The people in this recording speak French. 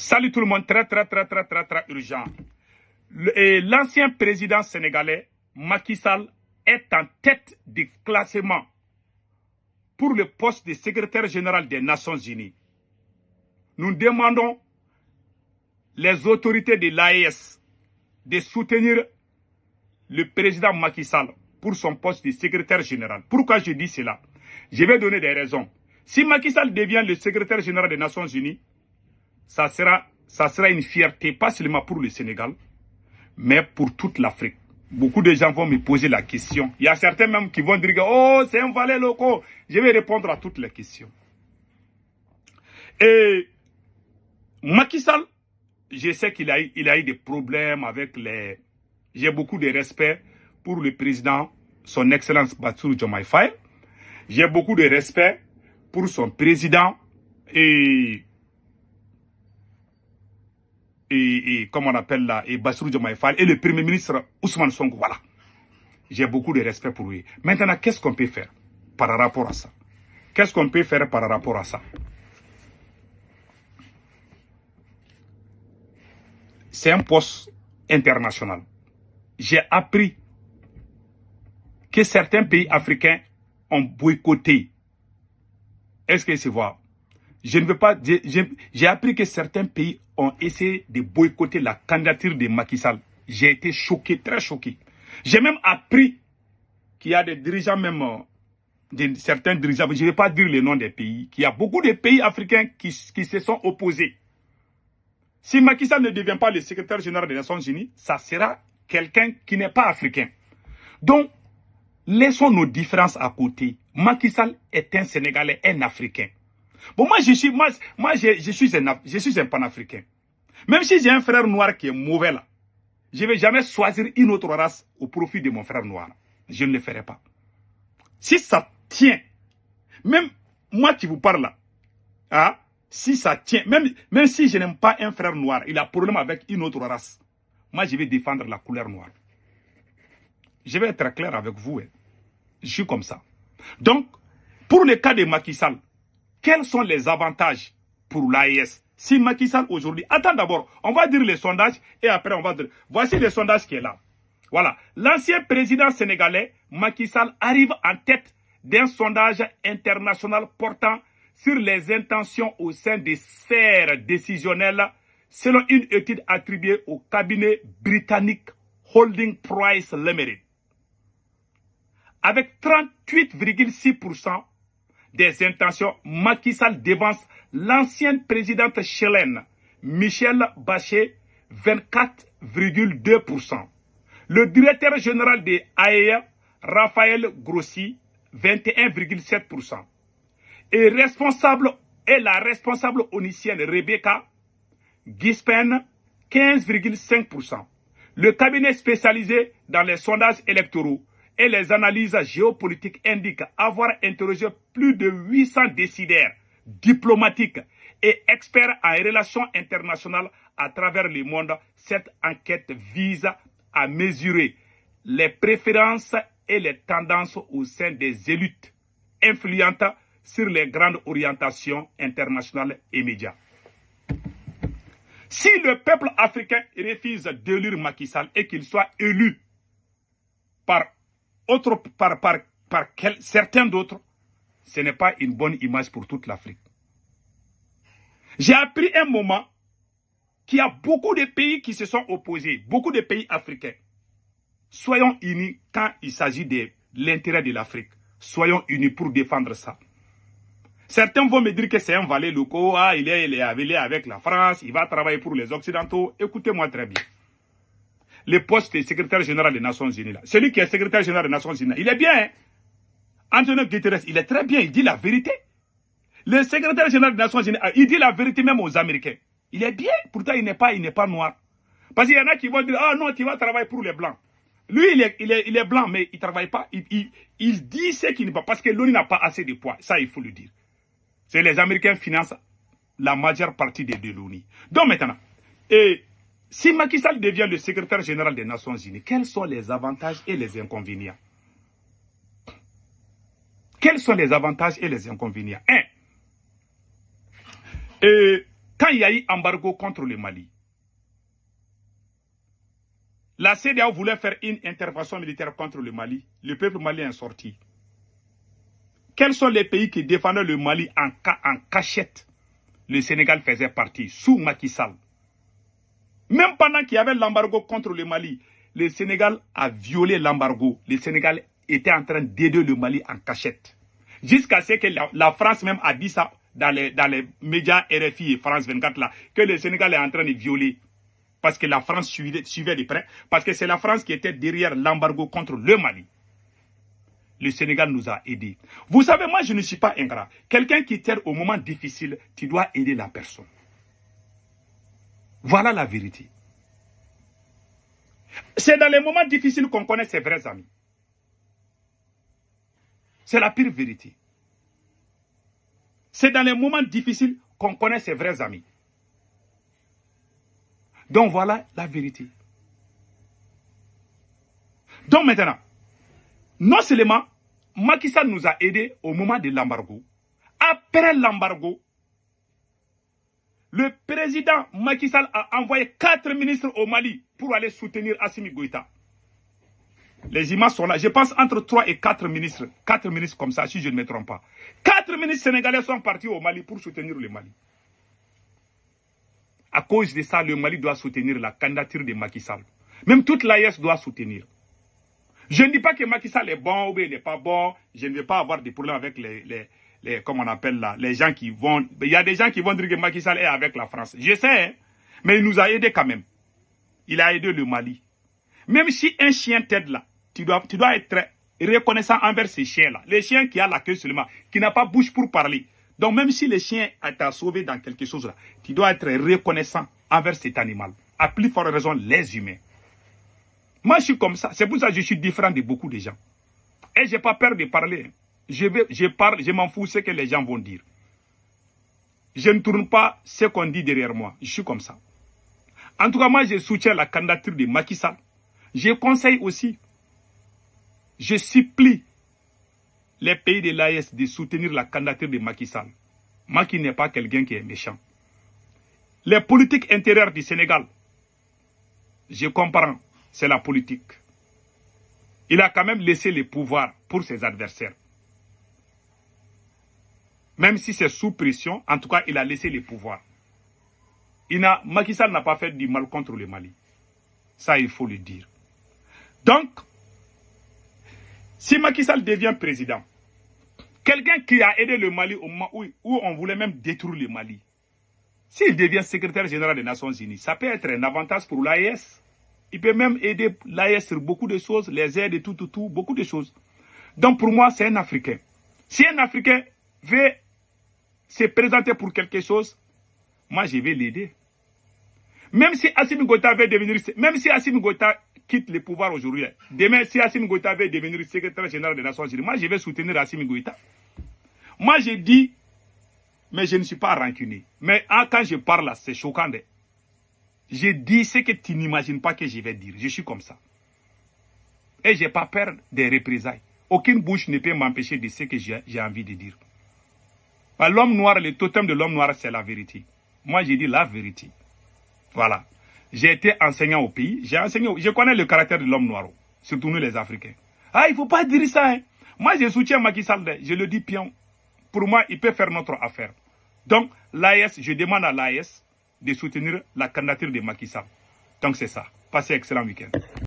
Salut tout le monde, très urgent. L'ancien président sénégalais, Macky Sall, est en tête du classement pour le poste de secrétaire général des Nations Unies. Nous demandons les autorités de l'AES de soutenir le président Macky Sall pour son poste de secrétaire général. Pourquoi je dis cela? Je vais donner des raisons. Si Macky Sall devient le secrétaire général des Nations Unies, ça sera une fierté, pas seulement pour le Sénégal, mais pour toute l'Afrique. Beaucoup de gens vont me poser la question. Il y a certains même qui vont dire que oh, c'est un valet local. Je vais répondre à toutes les questions. Et Macky Sall, je sais qu'il a eu des problèmes avec les... J'ai beaucoup de respect pour le président, son Excellence Bassirou Diomaye Faye. J'ai beaucoup de respect pour son président et comment on appelle là, et Bassirou Diomaye Faye et le premier ministre Ousmane Sonko. Voilà. J'ai beaucoup de respect pour lui. Maintenant, qu'est-ce qu'on peut faire par rapport à ça? Qu'est-ce qu'on peut faire par rapport à ça? C'est un poste international. J'ai appris que certains pays africains ont boycotté. Est-ce que c'est vrai? Je ne veux pas dire, j'ai appris que certains pays ont essayé de boycotter la candidature de Macky Sall. J'ai été choqué, très choqué. J'ai même appris qu'il y a des dirigeants, même certains dirigeants, je ne vais pas dire le nom des pays, qu'il y a beaucoup de pays africains qui se sont opposés. Si Macky Sall ne devient pas le secrétaire général des Nations Unies, ça sera quelqu'un qui n'est pas africain. Donc, laissons nos différences à côté. Macky Sall est un Sénégalais, un Africain. Bon, moi, je suis un panafricain. Même si j'ai un frère noir qui est mauvais là, je ne vais jamais choisir une autre race au profit de mon frère noir. Je ne le ferai pas. Si ça tient, même moi qui vous parle là, hein, si ça tient, même si je n'aime pas un frère noir, il a problème avec une autre race, moi je vais défendre la couleur noire. Je vais être clair avec vous. Hein. Je suis comme ça. Donc, pour le cas de Macky Sall, quels sont les avantages pour l'AES? Si Macky Sall aujourd'hui... Attends d'abord, on va dire les sondages et après on va dire... Voici le sondage qui est là. Voilà. L'ancien président sénégalais, Macky Sall, arrive en tête d'un sondage international portant sur les intentions au sein des sphères décisionnelles selon une étude attribuée au cabinet britannique Holding Price Limited. Avec 38,6% des intentions, Macky Sall devance l'ancienne présidente chilienne, Michelle Bachelet, 24,2%. Le directeur général de AEA, Raphaël Grossi, 21,7%. Et la responsable onicienne Rebecca Gispen, 15,5%. Le cabinet spécialisé dans les sondages électoraux et les analyses géopolitiques indiquent avoir interrogé plus de 800 décideurs diplomatiques et experts en relations internationales à travers le monde. Cette enquête vise à mesurer les préférences et les tendances au sein des élites influentes sur les grandes orientations internationales et médias. Si le peuple africain refuse d'élire Macky Sall et qu'il soit élu par certains d'autres, ce n'est pas une bonne image pour toute l'Afrique. J'ai appris un moment qu'il y a beaucoup de pays qui se sont opposés, beaucoup de pays africains. Soyons unis quand il s'agit de l'intérêt de l'Afrique. Soyons unis pour défendre ça. Certains vont me dire que c'est un valet local, ah, il est avec la France, il va travailler pour les Occidentaux. Écoutez-moi très bien. Le poste de secrétaire général des Nations Unies, là, celui qui est secrétaire général des Nations Unies, il est bien. Hein? Antonio Guterres, il est très bien, il dit la vérité. Le secrétaire général des Nations Unies, il dit la vérité même aux Américains. Il est bien, pourtant il n'est pas noir. Parce qu'il y en a qui vont dire, ah non, tu vas travailler pour les Blancs. Lui, il est blanc, mais il ne travaille pas. Il dit ce qu'il n'est pas, parce que l'ONU n'a pas assez de poids. Ça, il faut le dire. C'est les Américains financent la majeure partie de l'ONU. Donc maintenant, si Macky Sall devient le secrétaire général des Nations Unies, quels sont les avantages et les inconvénients? Quels sont les avantages et les inconvénients? Quand il y a eu embargo contre le Mali, la CEDEAO voulait faire une intervention militaire contre le Mali. Le peuple malien est sorti. Quels sont les pays qui défendaient le Mali en cachette? Le Sénégal faisait partie, sous Macky Sall. Même pendant qu'il y avait l'embargo contre le Mali, le Sénégal a violé l'embargo. Le Sénégal était en train d'aider le Mali en cachette. Jusqu'à ce que la France même a dit ça dans les médias RFI et France 24 là, que le Sénégal est en train de violer. Parce que la France suivait de près. Parce que c'est la France qui était derrière l'embargo contre le Mali. Le Sénégal nous a aidés. Vous savez, moi je ne suis pas ingrat. Quelqu'un qui t'aide au moment difficile, tu dois aider la personne. Voilà la vérité. C'est dans les moments difficiles qu'on connaît ses vrais amis. C'est la pire vérité. C'est dans les moments difficiles qu'on connaît ses vrais amis. Donc voilà la vérité. Donc maintenant, non seulement Macky Sall nous a aidés au moment de l'embargo, après l'embargo, le président Macky Sall a envoyé 4 ministres au Mali pour aller soutenir Assimi Goïta. Les images sont là. Je pense entre 3 et 4 ministres. 4 ministres comme ça, si je ne me trompe pas. 4 ministres sénégalais sont partis au Mali pour soutenir le Mali. À cause de ça, le Mali doit soutenir la candidature de Macky Sall. Même toute l'AES doit soutenir. Je ne dis pas que Macky Sall est bon ou il n'est pas bon. Je ne vais pas avoir des problèmes avec comment on appelle là, les gens qui vont... Il y a des gens qui vont dire que Macky Sall est avec la France. Je sais, hein, mais il nous a aidés quand même. Il a aidé le Mali. Même si un chien t'aide là, tu dois être reconnaissant envers ces chiens-là. Les chiens qui ont la queue seulement, qui n'a pas bouche pour parler. Donc même si le chien t'a sauvé dans quelque chose là, tu dois être reconnaissant envers cet animal. À plus forte raison, les humains. Moi, je suis comme ça. C'est pour ça que je suis différent de beaucoup de gens. Et je n'ai pas peur de parler. Je parle, je m'en fous ce que les gens vont dire. Je ne tourne pas ce qu'on dit derrière moi. Je suis comme ça. En tout cas, moi, je soutiens la candidature de Macky Sall. Je conseille aussi, je supplie les pays de l'AES de soutenir la candidature de Macky Sall. Macky n'est pas quelqu'un qui est méchant. Les politiques intérieures du Sénégal, je comprends, c'est la politique. Il a quand même laissé le pouvoir pour ses adversaires. Même si c'est sous pression, en tout cas, il a laissé le pouvoir. Macky Sall n'a pas fait du mal contre le Mali. Ça, il faut le dire. Donc, si Macky Sall devient président, quelqu'un qui a aidé le Mali au moment où on voulait même détruire le Mali, s'il devient secrétaire général des Nations Unies, ça peut être un avantage pour l'AES. Il peut même aider l'AES sur beaucoup de choses, les aides et tout, beaucoup de choses. Donc pour moi, c'est un Africain. Si un Africain veut se présenter pour quelque chose, moi je vais l'aider. Même si Assimi Goïta veut devenir, même si Assimi Goïta quitte le pouvoir aujourd'hui, demain si Assimi Goïta veut devenir secrétaire général des Nations Unies, moi je vais soutenir Assimi Goïta. Moi je dis, mais je ne suis pas rancunier. Mais quand je parle là, c'est choquant. Je dis ce que tu n'imagines pas que je vais dire. Je suis comme ça. Et je n'ai pas peur des représailles. Aucune bouche ne peut m'empêcher de ce que j'ai envie de dire. L'homme noir, le totem de l'homme noir, c'est la vérité. Moi, j'ai dit la vérité. Voilà. J'ai été enseignant au pays. Je connais le caractère de l'homme noir, surtout nous les Africains. Ah, il ne faut pas dire ça. Hein. Moi, je soutiens Macky Sall. Je le dis pion. Pour moi, il peut faire notre affaire. Donc, l'AES, je demande à l'AES de soutenir la candidature de Macky Sall. Donc, c'est ça. Passez un excellent week-end.